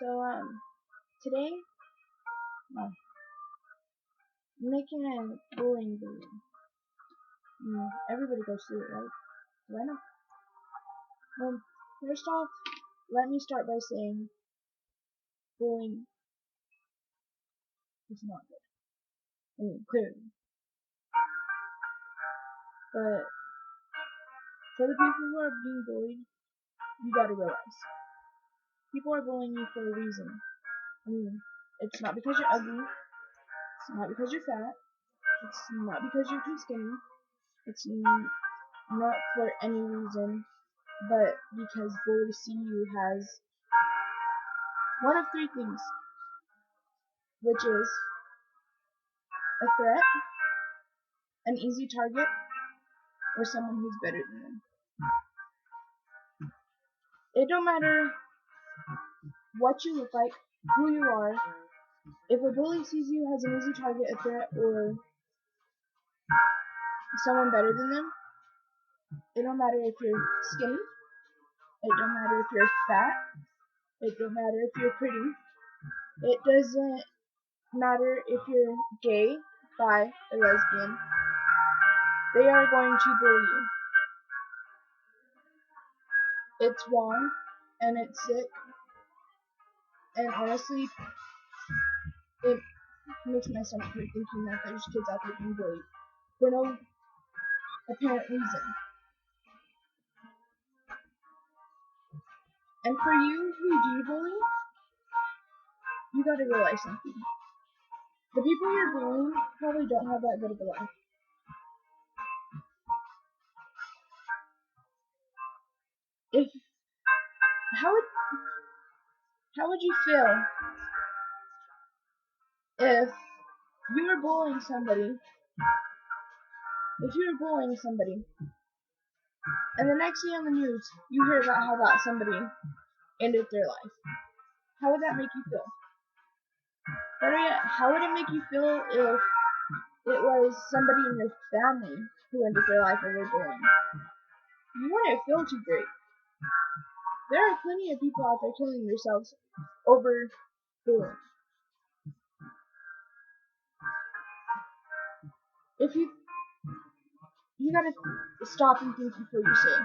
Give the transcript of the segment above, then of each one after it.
So, today, I'm making a bullying video. Everybody goes through it, right? Why not? Well, first off, let me start by saying bullying is not good. Clearly. But for the people who are being bullied, you gotta realize. People are bullying you for a reason. It's not because you're ugly. It's not because you're fat. It's not because you're too skinny. It's not for any reason but because bullies see you as one of three things, which is a threat, an easy target, or someone who's better than them. It don't matter what you look like, who you are. If a bully sees you as an easy target, a threat, or someone better than them, it don't matter if you're skinny, it don't matter if you're fat, it don't matter if you're pretty, it doesn't matter if you're gay, bi, or lesbian, they are going to bully you. It's wrong, and it's sick, and honestly, it makes my stomach hurt thinking that there's kids out there being bullied for no apparent reason. And for you who do bully, you gotta realize something. The people you're bullying probably don't have that good of a life. How would you feel if you were bullying somebody, and the next day on the news, you hear about how that somebody ended their life? How would that make you feel? Better yet, how would it make you feel if it was somebody in your family who ended their life over bullying? You wouldn't feel too great. There are plenty of people out there killing themselves over bullying. If you gotta stop and think before you say.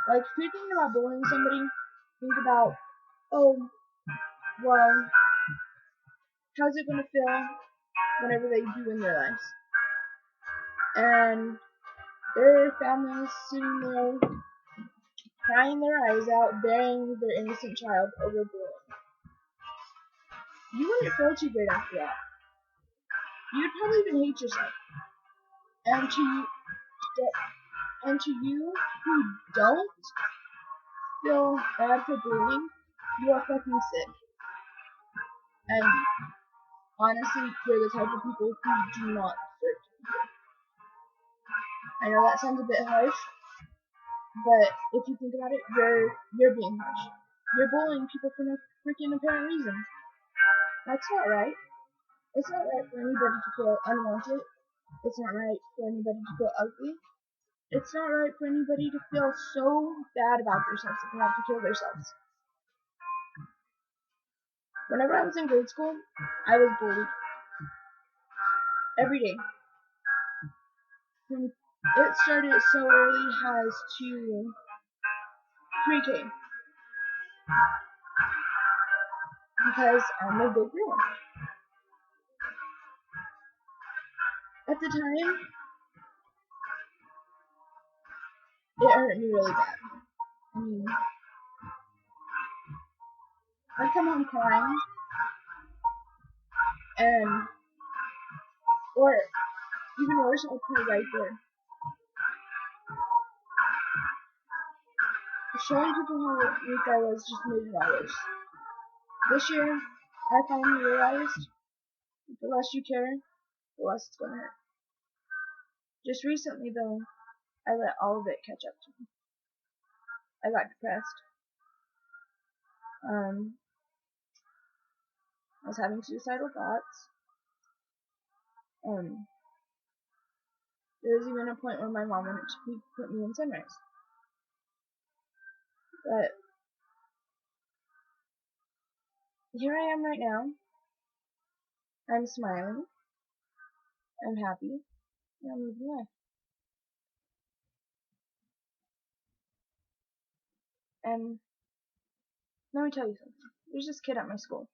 Like, if you're thinking about bullying somebody, think about, oh, well, how's it gonna feel whenever they do in their lives? And their families sitting there crying their eyes out, burying their innocent child over bullying. You wouldn't feel too great after that. You'd probably even hate yourself. And to you who don't feel bad for bullying, you are fucking sick. And honestly, you're the type of people who do not deserve to be here. I know that sounds a bit harsh, but if you think about it, you're being harsh. You're bullying people for no freaking apparent reason. That's not right. It's not right for anybody to feel unwanted. It's not right for anybody to feel ugly. It's not right for anybody to feel so bad about themselves that they have to kill themselves. Whenever I was in grade school, I was bullied. Every day. It started so early as to pre-K. Because I'm a good girl. At the time, it hurt me really bad. I'd come home crying, or even worse, I'd cry right there. Showing people how weak I was just made it all worse. This year, I finally realized the less you care, the less it's gonna hurt. Just recently, though, I let all of it catch up to me. I got depressed. I was having suicidal thoughts. There was even a point where my mom wanted to put me in Sunrise. But here I am right now. I'm smiling. I'm happy. And I'm living life. And let me tell you something. There's this kid at my school.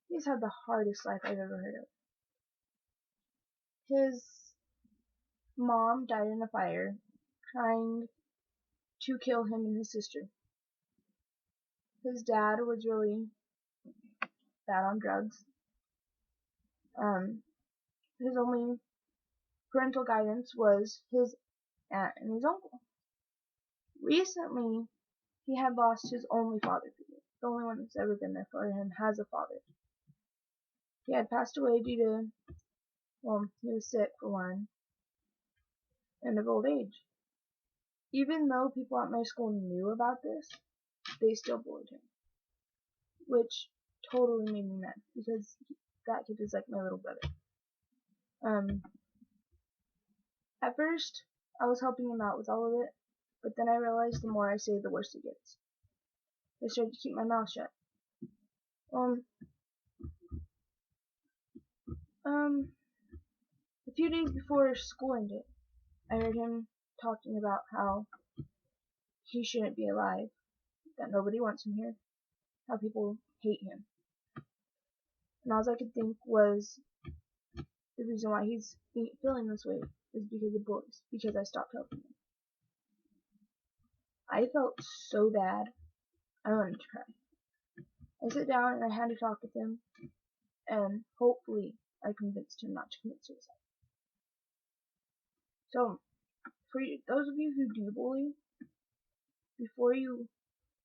He's had the hardest life I've ever heard of. His mom died in a fire trying to kill him and his sister. His dad was really bad on drugs. His only parental guidance was his aunt and his uncle. Recently, he had lost his only father figure. The only one that's ever been there for him as a father. He had passed away due to, well, he was sick for one, and of old age. Even though people at my school knew about this, they still bullied him. Which totally made me mad, because that kid is like my little brother. At first, I was helping him out with all of it, but then I realized the more I say, the worse it gets. I started to keep my mouth shut. A few days before school ended, I heard him talking about how he shouldn't be alive, that nobody wants him here, how people hate him. And all I could think was the reason why he's feeling this way is because of bullies, because I stopped helping him. I felt so bad, I wanted to cry. I sat down and I had to talk with him, and hopefully I convinced him not to commit suicide. So, for those of you who do bully, before you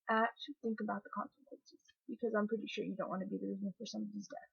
act, think about the consequences, because I'm pretty sure you don't want to be the reason for somebody's death.